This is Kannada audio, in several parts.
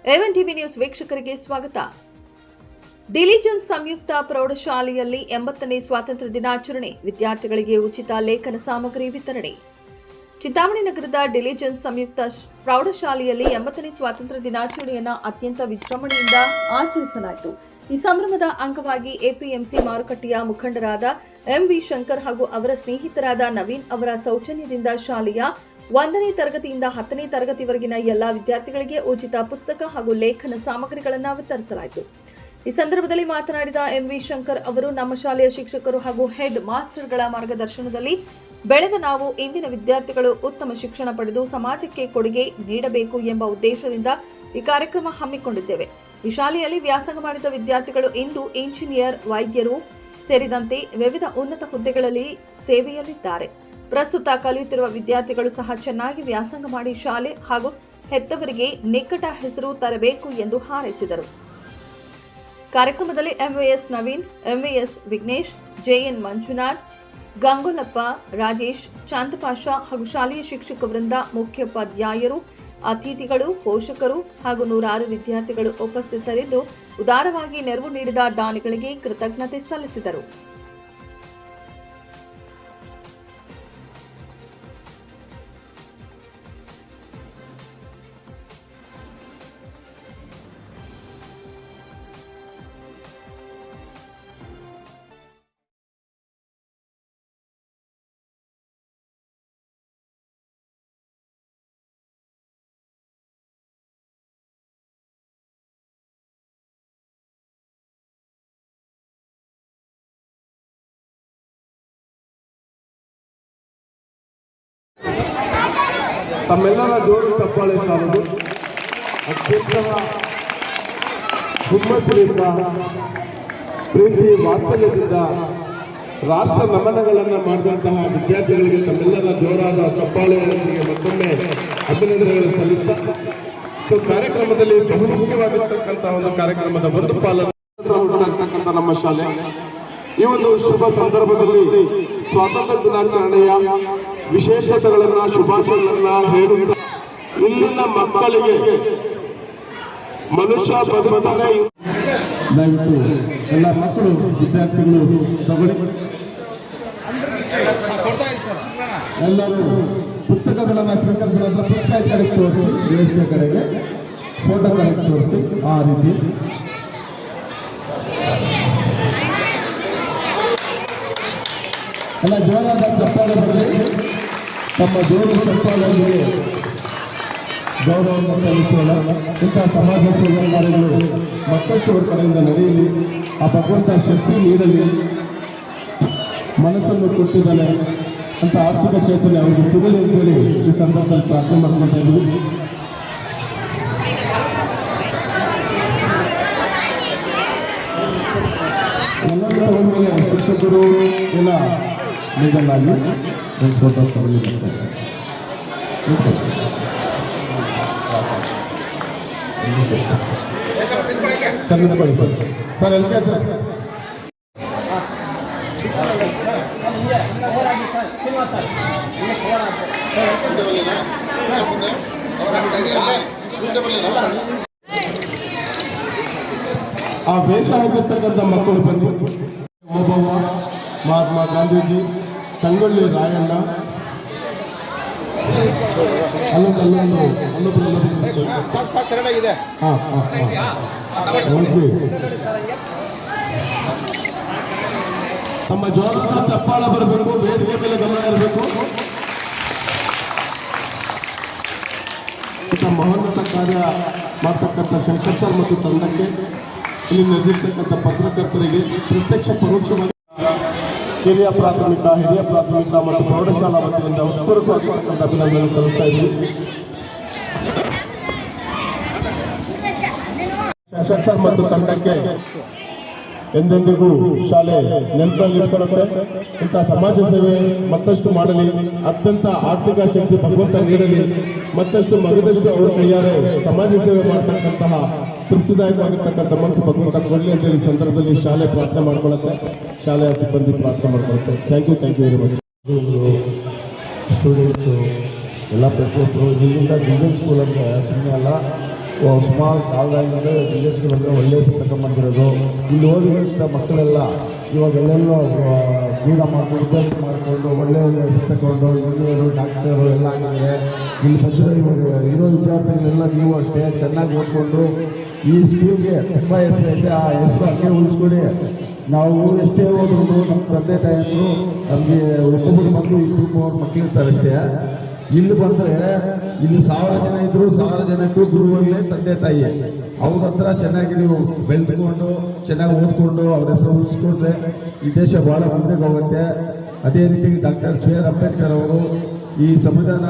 ಎವನ್ ಟಿವಿ ನ್ಯೂಸ್ ವೀಕ್ಷಕರಿಗೆ ಸ್ವಾಗತ. ಡಿಲಿಜೆನ್ಸ್ ಸಂಯುಕ್ತ ಪ್ರೌಢಶಾಲೆಯಲ್ಲಿ 80ನೇ ಸ್ವಾತಂತ್ರ್ಯ ದಿನಾಚರಣೆ, ವಿದ್ಯಾರ್ಥಿಗಳಿಗೆ ಉಚಿತ ಲೇಖನ ಸಾಮಗ್ರಿ ವಿತರಣೆ. ಚಿಂತಾಮಣಿ ನಗರದ ಡಿಲಿಜೆನ್ಸ್ ಸಂಯುಕ್ತ ಪ್ರೌಢಶಾಲೆಯಲ್ಲಿ 80ನೇ ಸ್ವಾತಂತ್ರ್ಯ ದಿನಾಚರಣೆಯನ್ನು ಅತ್ಯಂತ ವಿಜೃಂಭಣೆಯಿಂದ ಆಚರಿಸಲಾಯಿತು. ಈ ಸಂಭ್ರಮದ ಅಂಗವಾಗಿ ಎಪಿಎಂಸಿ ಮಾರುಕಟ್ಟೆಯ ಮುಖಂಡರಾದ ಎಂವಿ ಶಂಕರ್ ಹಾಗೂ ಅವರ ಸ್ನೇಹಿತರಾದ ನವೀನ್ ಅವರ ಸೌಜನ್ಯದಿಂದ ಶಾಲೆಯ 1ನೇ ತರಗತಿಯಿಂದ 10ನೇ ತರಗತಿವರೆಗಿನ ಎಲ್ಲ ವಿದ್ಯಾರ್ಥಿಗಳಿಗೆ ಉಚಿತ ಪುಸ್ತಕ ಹಾಗೂ ಲೇಖನ ಸಾಮಗ್ರಿಗಳನ್ನು ವಿತರಿಸಲಾಯಿತು. ಈ ಸಂದರ್ಭದಲ್ಲಿ ಮಾತನಾಡಿದ ಎಂವಿ ಶಂಕರ್ ಅವರು, ನಮ್ಮ ಶಾಲೆಯ ಶಿಕ್ಷಕರು ಹಾಗೂ ಹೆಡ್ ಮಾಸ್ಟರ್ಗಳ ಮಾರ್ಗದರ್ಶನದಲ್ಲಿ ಬೆಳೆದ ನಾವು ಇಂದಿನ ವಿದ್ಯಾರ್ಥಿಗಳು ಉತ್ತಮ ಶಿಕ್ಷಣ ಪಡೆದು ಸಮಾಜಕ್ಕೆ ಕೊಡುಗೆ ನೀಡಬೇಕು ಎಂಬ ಉದ್ದೇಶದಿಂದ ಈ ಕಾರ್ಯಕ್ರಮ ಹಮ್ಮಿಕೊಂಡಿದ್ದೇವೆ. ಈ ಶಾಲೆಯಲ್ಲಿ ವ್ಯಾಸಂಗ ಮಾಡಿದ ವಿದ್ಯಾರ್ಥಿಗಳು ಇಂದು ಇಂಜಿನಿಯರ್, ವೈದ್ಯರು ಸೇರಿದಂತೆ ವಿವಿಧ ಉನ್ನತ ಹುದ್ದೆಗಳಲ್ಲಿ ಸೇವೆಯಲ್ಲಿದ್ದಾರೆ. ಪ್ರಸ್ತುತ ಕಲಿಯುತ್ತಿರುವ ವಿದ್ಯಾರ್ಥಿಗಳು ಸಹ ಚೆನ್ನಾಗಿ ವ್ಯಾಸಂಗ ಮಾಡಿ ಶಾಲೆ ಹಾಗೂ ಹೆತ್ತವರಿಗೆ ನಿಕಟ ಹೆಸರು ತರಬೇಕು ಎಂದು ಹಾರೈಸಿದರು. ಕಾರ್ಯಕ್ರಮದಲ್ಲಿ ಎಂವಿಎಸ್ ನವೀನ್, ಎಂವಿಎಸ್ ವಿಘ್ನೇಶ್, ಜೆಎನ್ ಮಂಜುನಾಥ್, ಗಂಗೋಲಪ್ಪ, ರಾಜೇಶ್, ಚಾಂದಪಾಷಾ ಹಾಗೂ ಶಾಲೆಯ ಶಿಕ್ಷಕ ವೃಂದ, ಮುಖ್ಯೋಪಾಧ್ಯಾಯರು, ಅತಿಥಿಗಳು, ಪೋಷಕರು ಹಾಗೂ ನೂರಾರು ವಿದ್ಯಾರ್ಥಿಗಳು ಉಪಸ್ಥಿತರಿದ್ದು ಉದಾರವಾಗಿ ನೆರವು ನೀಡಿದ ದಾನಿಗಳಿಗೆ ಕೃತಜ್ಞತೆ ಸಲ್ಲಿಸಿದರು. ತಮ್ಮೆಲ್ಲರ ಜೋರು ಚಪ್ಪಾಳೆ ಸಾಲದು. ಅತ್ಯಂತ ಹುಮ್ಮಸ್ಸಿನಿಂದ, ಪ್ರೀತಿ ವಾತ್ಸಲ್ಯದಿಂದ ರಾಷ್ಟ್ರ ನಮನಗಳನ್ನು ಮಾಡಿದಂತಹ ವಿದ್ಯಾರ್ಥಿಗಳಿಗೆ ತಮ್ಮೆಲ್ಲರ ಜೋರಾದ ಚಪ್ಪಾಳೆಗಳೊಂದಿಗೆ ಮತ್ತೊಮ್ಮೆ ಅಭಿನಂದನೆಗಳನ್ನು ಸಲ್ಲಿಸ್ತಾ, ಕಾರ್ಯಕ್ರಮದಲ್ಲಿ ಬಹುಮುಖ್ಯವಾಗಿರ್ತಕ್ಕಂತಹ ಒಂದು ಕಾರ್ಯಕ್ರಮದ ಒಂದು ಪಾಲನೆ ನಮ್ಮ ಶಾಲೆ ಈ ಒಂದು ಶುಭ ಸಂದರ್ಭದಲ್ಲಿ ಸ್ವಾತಂತ್ರ್ಯ ದಿನಾಚರಣೆಯ ವಿಶೇಷತೆಗಳನ್ನ, ಶುಭಾಶಯಗಳನ್ನ ಹೇಳುತ್ತಾ, ಇಲ್ಲಿನ ಮಕ್ಕಳಿಗೆ ಮನುಷ್ಯ ಬದುಕುತ್ತಾನೆ. ದಯವಿಟ್ಟು ಎಲ್ಲ ಮಕ್ಕಳು, ವಿದ್ಯಾರ್ಥಿಗಳು ತಗೊಳ್ಳಿ. ಎಲ್ಲರೂ ಪುಸ್ತಕಗಳನ್ನು ಸ್ವೀಕರಿಸಿದ ಪುಸ್ತಕ ಕಡೆಗೆ ತೋರಿಸಿ, ವೇದಿಕೆ ಕಡೆಗೆ ಫೋಟೋ ಕಡೆಗೆ ತೋರಿಸಿ. ಆ ರೀತಿ ಎಲ್ಲ ಜೋರಾದ ಚಪ್ಪಾಳೆ ಬರಲಿ. ತಮ್ಮ ಜೋರು ಚಪ್ಪಾಳೆಗೆ ಗೌರವವನ್ನು ಸಲ್ಲಿಸೋಣ. ಇಂತಹ ಸಮಾಜ ಸೇವಾ ಕಾರ್ಯಗಳು ಮತ್ತಷ್ಟು ಅವರ ಕಡೆಯಿಂದ ನಡೆಯಲಿ. ಆ ಭಗವಂತ ಶಕ್ತಿ ನೀಡಲಿ. ಮನಸ್ಸನ್ನು ಕೊಟ್ಟಿದ್ದಾನೆ ಅಂತ ಆರ್ಥಿಕ ಚೈತನ್ಯ ಅವರಿಗೆ ಸಿಗಲಿ ಅಂತೇಳಿ ಈ ಸಂದರ್ಭದಲ್ಲಿ ಪ್ರಾರ್ಥನೆ ಮಾಡ್ಕೊಳ್ತಾ ಇದ್ದೀವಿ. ಎಲ್ಲರ ಒಮ್ಮೆಲೆ ಶಿಕ್ಷಕರು ಎಲ್ಲ ಲೀಗಲಾಗಿ ಫೋಟೋ ತಗೊಳ್ಳಿದ್ದಾರೆ. ತೆಗೆದುಕೊಳ್ಳಿ ಸರ್. ಎಲ್ಲಿ ಸರ್ ಆ ವೇಷ ಆಗಿರ್ತಕ್ಕಂಥ ಮಕ್ಕಳು ಬಂದು ಓಬವ್ವ, ಮಹಾತ್ಮ ಗಾಂಧೀಜಿ, ಸಂಗೊಳ್ಳಿ ರಾಯಣ್ಣ, ತಮ್ಮ ಜೋರಾದ ಚಪ್ಪಾಳ ಬರಬೇಕು. ವೇದಿಕೆ ಮೇಲೆ ಗಮನ ಇರಬೇಕು. ಮಹೋನ್ನತ ಕಾರ್ಯ ಮಾಡತಕ್ಕಂಥ ಶಂಕರ್ ಸರ್ ಮತ್ತು ತಂಡಕ್ಕೆ, ಇಲ್ಲಿ ನಡೆದಿರ್ತಕ್ಕಂಥ ಪತ್ರಕರ್ತರಿಗೆ ಪ್ರತ್ಯಕ್ಷ ಪರೋಕ್ಷವಾಗಿ ಹಿರಿಯ ಪ್ರಾಥಮಿಕ, ಹಿರಿಯ ಪ್ರಾಥಮಿಕ ಮತ್ತು ಪ್ರೌಢಶಾಲಾ ವತಿಯಿಂದ ಉತ್ಪೂರ್ವಕವಾಗಿರ್ತಕ್ಕಂಥ ಅಭಿನಂದನೆ ಸಲ್ಲಿಸ್ತಾ ಇದ್ದೀವಿ. ಶಂಕರ್ ಸರ್ ಮತ್ತು ತಂಡಕ್ಕೆ ಎಂದೆಂದಿಗೂ ಶಾಲೆ ನೆನಪಲ್ಲಿಟ್ಕೊಳ್ಳುತ್ತೆ. ಇಂಥ ಸಮಾಜ ಸೇವೆ ಮತ್ತಷ್ಟು ಮಾಡಲಿ. ಅತ್ಯಂತ ಆರ್ಥಿಕ ಶಕ್ತಿ ಭಗವಂತ ನೀಡಲಿ. ಮತ್ತಷ್ಟು ಮಗದಷ್ಟು ಅವರ ಕೈಯಾರೆ ಸಮಾಜ ಸೇವೆ ಮಾಡತಕ್ಕಂತಹ ತೃಪ್ತಿದಾಯಕವಾಗಿರ್ತಕ್ಕಂಥ ಮನಸ್ಸು ಭಗವಂತ ಕೊಡಲಿ ಅಂತ ಈ ಸಂದರ್ಭದಲ್ಲಿ ಶಾಲೆ ಪ್ರಾರ್ಥನೆ ಮಾಡ್ಕೊಳ್ಳುತ್ತೆ. ಶಾಲೆಯ ಸಿಬ್ಬಂದಿ ಪ್ರಾರ್ಥನೆ ಮಾಡ್ಕೊಳ್ಳುತ್ತೆ. Thank you very much. Students ಎಲ್ಲ ಪ್ರತಿಯೊಬ್ಬರು ಇಲ್ಲಿಂದ ಡಿವಿಷನ್ ಸ್ಕೂಲ್ ಅಂತ ಸುಮ್ಮನೆ ಅಲ್ಲ, ಸುಮಾರು ಕಾಲದಿಂದ ವಿಲೇಜ್ಗಳಲ್ಲಿ ಒಳ್ಳೆ ಹೆಸರು ತಗೊಂಡ್ಬಂದಿರೋದು. ಇಲ್ಲಿ ಓದಿದಂಥ ಮಕ್ಕಳೆಲ್ಲ ಇವಾಗ ಎಲ್ಲೆಲ್ಲೋ ದೂರ ಮಾಡ್ಕೊಂಡು ಉದ್ಯೋಗ ಮಾಡಿಕೊಂಡು ಒಳ್ಳೆ ಹೆಸರು ತಗೊಂಡು ಇಂಜಿನಿಯರು ಡಾಕ್ಟರು ಎಲ್ಲ ಆಗಿದ್ದಾರೆ. ಇಲ್ಲಿ ಬಂದಿರೋ ಇವಾಗ ಇರೋ ವಿದ್ಯಾರ್ಥಿಗಳೆಲ್ಲ ನೀವು ಅಷ್ಟೇ ಚೆನ್ನಾಗಿ ಓದ್ಕೊಂಡು ಈ ಸ್ಕೂಲ್ಗೆ ತುಂಬ ಹೆಸರು ಐತೆ, ಆ ಹೆಸರು ಹಂಗೆ ಉಳಿಸ್ಕೊಡಿ. ನಾವು ಎಷ್ಟೇ ಹೋದ್ರು ನಮ್ಮ ತಂದೆ ತಾಯಿಯವರು ನಮಗೆ ಒಬ್ಬೊಬ್ಬರು ಬಂದು 2-3 ಮಕ್ಕಳಿರ್ತಾರೆ ಅಷ್ಟೇ. ಇಲ್ಲಿ ಬಂದರೆ ಇಲ್ಲಿ 1000 ಜನ ಇದ್ರು 1000 ಜನಕ್ಕೂ ಗುರುವಲ್ಲೇ ತಂದೆ ತಾಯಿ. ಅವ್ರ ಹತ್ರ ಚೆನ್ನಾಗಿ ನೀವು ಬೆಳೆದುಕೊಂಡು ಚೆನ್ನಾಗಿ ಓದ್ಕೊಂಡು ಅವ್ರ ಹೆಸರು ಉಳಿಸ್ಕೊಂಡ್ರೆ ಈ ದೇಶ ಭಾಳ ಮುಂದೆಗೆ ಹೋಗುತ್ತೆ. ಅದೇ ರೀತಿ ಡಾಕ್ಟರ್ B.R. ಅಂಬೇಡ್ಕರ್ ಅವರು ಈ ಸಂವಿಧಾನ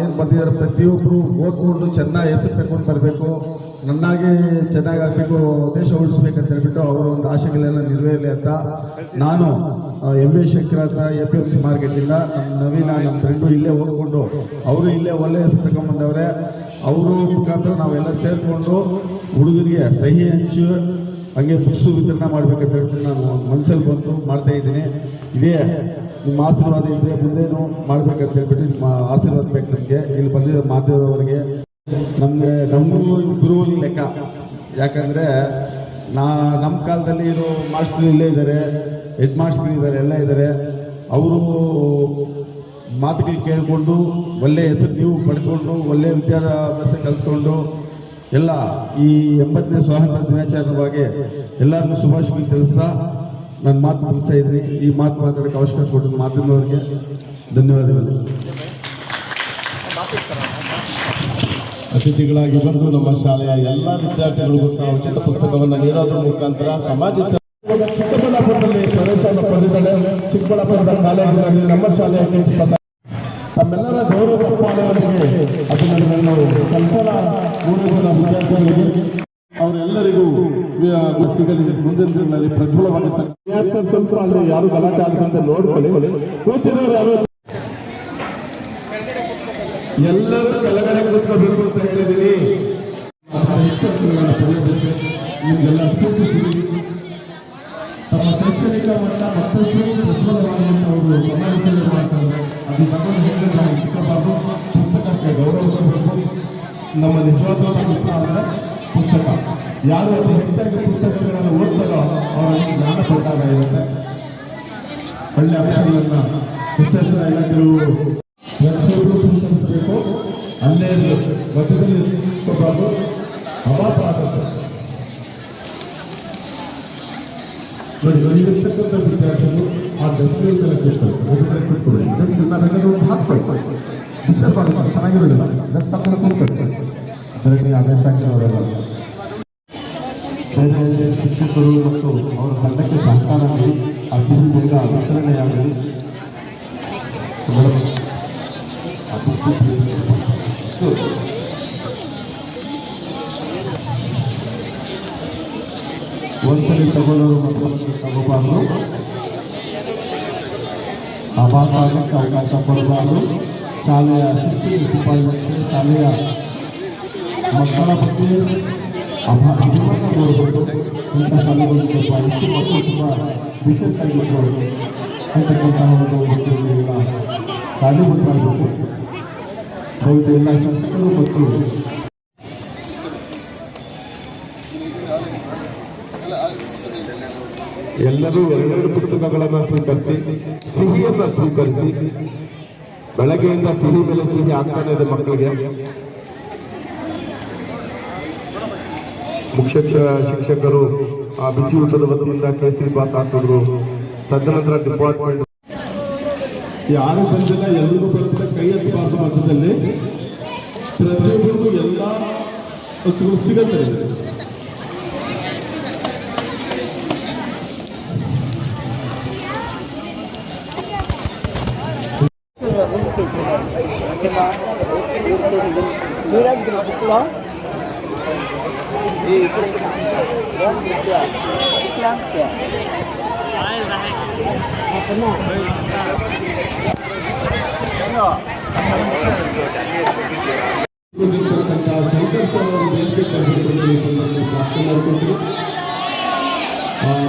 ಏನು ಬಂದಿದ್ದಾರೆ ಪ್ರತಿಯೊಬ್ಬರು ಓದ್ಕೊಂಡು ಚೆನ್ನಾಗಿ ಹೆಸರು ತಗೊಂಡು ಬರಬೇಕು, ನನ್ನಾಗಿ ಚೆನ್ನಾಗಿ ಆಗಬೇಕು, ದೇಶ ಉಳಿಸ್ಬೇಕಂತ ಹೇಳ್ಬಿಟ್ಟು ಅವರ ಒಂದು ಆಶೆಗಳೆಲ್ಲ ನೆರವೇರಲಿ ಅಂತ ನಾನು MA ಶಂಕರ್ ಅಂತ APMC ಮಾರ್ಕೆಟಿಂದ ನಮ್ಮ ನವೀನ ನಮ್ಮ ಫ್ರೆಂಡು ಇಲ್ಲೇ ಓದ್ಕೊಂಡು ಅವರು ಇಲ್ಲೇ ಒಳ್ಳೆ ಹೆಸರು ತಗೊಂಡ್ಬಂದವ್ರೆ. ಅವರು ಮುಖಾಂತರ ನಾವೆಲ್ಲ ಸೇರಿಕೊಂಡು ಹುಡುಗರಿಗೆ ಸಹಿ ಹಂಚು ಹಂಗೆ ಬುಕ್ಸು ವಿತರಣೆ ಮಾಡಬೇಕಂತ ಹೇಳ್ಬಿಟ್ಟು ನಾನು ಮನಸ್ಸಲ್ಲಿ ಬಂದು ಮಾಡ್ತಾ ಇದ್ದೀನಿ. ಇದೇ ನಿಮ್ಮ ಆಶೀರ್ವಾದ ಇದ್ದರೆ ಮುಂದೇನು ಮಾಡಬೇಕಂತ ಹೇಳ್ಬಿಟ್ಟು ನಿಮ್ಮ ಆಶೀರ್ವಾದ ಬೇಕು ನಮಗೆ. ಇಲ್ಲಿ ಬಂದಿರೋ ಮಾಧ್ಯಮದವರಿಗೆ ನಮಗೂ ಗುರುವಿನ ಲೆಕ್ಕ. ಯಾಕಂದರೆ ನಮ್ಮ ಕಾಲದಲ್ಲಿ ಇರೋ ಮಾಸ್ಟ್ರು ಇಲ್ಲೇ ಇದ್ದಾರೆ, ಹೆಡ್ ಮಾಸ್ಟ್ರು ಇದ್ದಾರೆ, ಎಲ್ಲ ಇದ್ದಾರೆ. ಅವರು ಮಾತುಗಳು ಕೇಳಿಕೊಂಡು ಒಳ್ಳೆಯ ಹೆಸರು ನೀವು ಪಡ್ಕೊಂಡು ಒಳ್ಳೆಯ ವಿದ್ಯಾಭ್ಯಾಸ ಕಲ್ತ್ಕೊಂಡು ಎಲ್ಲ ಈ 80ನೇ ಸ್ವಾತಂತ್ರ್ಯ ದಿನಾಚರಣೆವಾಗಿ ಎಲ್ಲರಿಗೂ ಶುಭಾಶಯಗಳು ತಿಳಿಸ್ತಾ ನನ್ನ ಮಾತು ಮುಗಿಸ್ತಾ ಇದ್ದೀನಿ. ಈ ಮಾತು ಮಾತಾಡೋಕ್ಕೆ ಅವಕಾಶ ಕೊಟ್ಟು ಮಾಧ್ಯಮದವರಿಗೆ ಧನ್ಯವಾದಗಳು. ಅತಿಥಿಗಳಾಗಿ ಬಂದು ನಮ್ಮ ಶಾಲೆಯ ಎಲ್ಲ ವಿದ್ಯಾರ್ಥಿಗಳಿಗೂ ಸಹ ಉಚಿತ ಪುಸ್ತಕವನ್ನು ನೀಡೋದ್ರ ಮುಖಾಂತರ ಸಮಾಜ ಚಿಕ್ಕಬಳ್ಳಾಪುರದಲ್ಲಿ ಪ್ರವೇಶವನ್ನು ಪಡೆದಿದ್ದಾಳೆ. ಚಿಕ್ಕಬಳ್ಳಾಪುರದ ಕಾಲೇಜಿನಲ್ಲಿ ನಮ್ಮ ಶಾಲೆಯ ತಮ್ಮೆಲ್ಲರ ಗೌರವ ಪಾಲನೆಗೆ ಅಭಿನಂದನೆಗಳು. ಕಲ್ಪನಾ ಮೂಡಿದ ವಿದ್ಯಾರ್ಥಿಗಳಿಗೆ ಅವರೆಲ್ಲರಿಗೂ ಸಿಗಲಿ. ಮುಂದಿನ ದಿನಗಳಲ್ಲಿ ಪ್ರಜ್ವಲವಾಗಿರ್ತಾರೆ. ಸ್ವಲ್ಪ ಅಲ್ಲಿ ಯಾರು ಗಲಾಟೆ ಆಗದಂತೆ ನೋಡ್ಕೊಳ್ಳಿ. ಕೂತಿರೋರು ಯಾರು ಎಲ್ಲರೂ ಕೆಳಗಡೆ ಕೂತ್ಕೋಬೇಕು ಅಂತ ಹೇಳಿದ್ದೀನಿ. ತಮ್ಮ ಶೈಕ್ಷಣಿಕ ಮಟ್ಟ ಮತ್ತಷ್ಟು ಪ್ರಜ್ವಲವಾಗುವಂಥವರು ಸಮಾಜದಲ್ಲಿ ಮಾಡ್ತಾರೆ. ಅದು ನಮ್ಮನ್ನು ಹೇಗೆ ನಾವು ಚಿಕ್ಕಬಾರ್ದು, ಪುಸ್ತಕಕ್ಕೆ ಗೌರವ ಕೊಡಬೇಕು. ನಮ್ಮ ನಿಜವಾದ ಪುಸ್ತಕ ಅಂದರೆ ಪುಸ್ತಕ. ಯಾರು ಅತಿ ಹೆಚ್ಚಾಗಿ ಪುಸ್ತಕಗಳನ್ನು ಓದ್ತಾರೋ ಅವರಲ್ಲಿ ಜ್ಞಾನ ಕೊಟ್ಟಾಗ ಇರುತ್ತೆ. ಒಳ್ಳೆ ಅಂಶಗಳನ್ನು ಶಿಕ್ಷಣ ಇಲಾಖೆಯು ಪ್ರತಿಯೊಬ್ಬರು ಪುಸ್ತಕಿಸಬೇಕು. ಅಲ್ಲೇ ಮಧ್ಯದಲ್ಲಿ ಸಿಕ್ಕೋಬಾರ್ದು, ಅಭಾಸ ಆಗುತ್ತೆ. ನೋಡಿ, ಇಲ್ಲಿರ್ತಕ್ಕಂಥ ವಿದ್ಯಾರ್ಥಿಗಳು ಆ ಡಸ್ಟ್ಬಿನ್ ಮೇಲೆ ಕೂತ್ಕೊಳ್ಳಿ. ಡಸ್ಟ್ಬಿನ್ ಹಾಕ್ಕೊಳ್ಳಿ. ಡಿಸ್ಟರ್ಬ್ ಆಗುತ್ತೆ, ಚೆನ್ನಾಗಿರೋದಿಲ್ಲ. ಡಸ್ಟ್ ಹಾಕೊಂಡು ಕೂತ್ಕೊಳ್ಳಿ. ಸರಿ, ಆದೇಶ ಹಾಕಿರೋರೆಲ್ಲ ಬೇರೆ ಶಿಕ್ಷಕರು ಮತ್ತು ಅವರ ತಂಡಕ್ಕೆ ಸಹಕಾರ ನೀಡಿ ಅತಿ ಬೇಗ ವಿತರಣೆಯಾಗಲಿ. ಒಂದ್ಸಲಿ ತಗೊಳ್ಳೋರು ಮತ್ತೊಂದು ತಗೋಬಾರ್ದು, ಆಭಾಸ ಆಗಕ್ಕೆ ಅವಕಾಶ ಕೊಡಬಾರ್ದು. ಶಾಲೆಯ ಶಿಕ್ಷಣ ಡಿಪಾರ್ಟ್ಮೆಂಟ್ ಶಾಲೆಯ ಮಕ್ಕಳ ಬಗ್ಗೆ ಅಭಿಮಾನ ನೋಡಬೇಕು. ಇಂಥ ಶಾಲೆಗಳು ಸ್ವಲ್ಪ ಹೆಚ್ಚು ಮಕ್ಕಳು ತುಂಬ ಡಿಸೆಂಟ್ ಆಗಿರ್ಬೋದು ಅಂತಕ್ಕಂತಹ ಒಂದು ವಸ್ತುಗಳನ್ನ ಕಾರ್ಯಗಳು ಮಾಡಬೇಕು. ಬಹುತೇಕ ಎಲ್ಲ ಶಿಕ್ಷಕರು ಮತ್ತು ಎಲ್ಲರೂ 2 ಪುಸ್ತಕಗಳನ್ನು ಸ್ವೀಕರಿಸಿ ಸಿಹಿಯನ್ನು ಸ್ವೀಕರಿಸಿ. ಬೆಳಗ್ಗೆಯಿಂದ ಸಿಹಿ ಮೇಲೆ ಸಿಹಿ ಆಗ್ತಾನೆ ಇದೆ ಮಕ್ಕಳಿಗೆ. ಮುಖ್ಯ ಶಿಕ್ಷಕರು ಆ ಬಿಸಿ ಊಟದ ವತಿಯಿಂದ ಕೇಸರಿ ಬಾತ್ ಹಾಕಿದ್ರು. ತದನಂತರ ಡಿಪಾರ್ಟ್ಮೆಂಟ್ ಯಾರು ಬಂದಿಲ್ಲ, ಎಲ್ಲರಿಗೂ ಬರುತ್ತೆ. ಕೈ ಎತ್ತಬಾರ್ದು. ಮಧ್ಯದಲ್ಲಿ ಪ್ರತಿಯೊಬ್ಬರಿಗೂ ಎಲ್ಲ ವಸ್ತುಗಳು ಸಿಗುತ್ತೆ.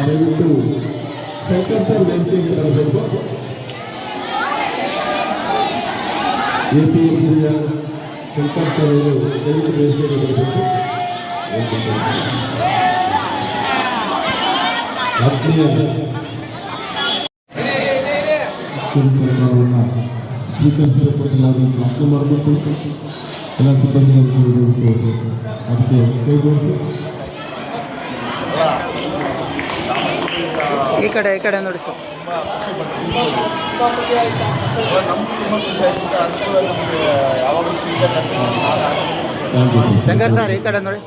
ದಯವಿಟ್ಟು ಶಂಕರ್ ಸರ್ ವೇದಿಕೆಗೆ ಬರಬೇಕು. APMCಯ ಶಂಕರ್ ಸರ್ ಅವರು ದಯವಿಟ್ಟು ವೇದಿಕೆಗೆ ಬರಬೇಕು. ಆತ್ಮೀಯ ಸ್ವೀಕರಿಸಿದ ಪಟ್ಟಿಗಳನ್ನು ಪ್ರಾರ್ಥನೆ ಮಾಡಬೇಕು. ಎಲ್ಲ ಸಿಬ್ಬಂದಿಗಳು ಅದಕ್ಕೆ ಕೈಗೊಂಡು ಈ ಕಡೆ ನೋಡಿ ಸರ್. ಶಂಕರ್ ಸರ್ ಈ ಕಡೆ ನೋಡಿ.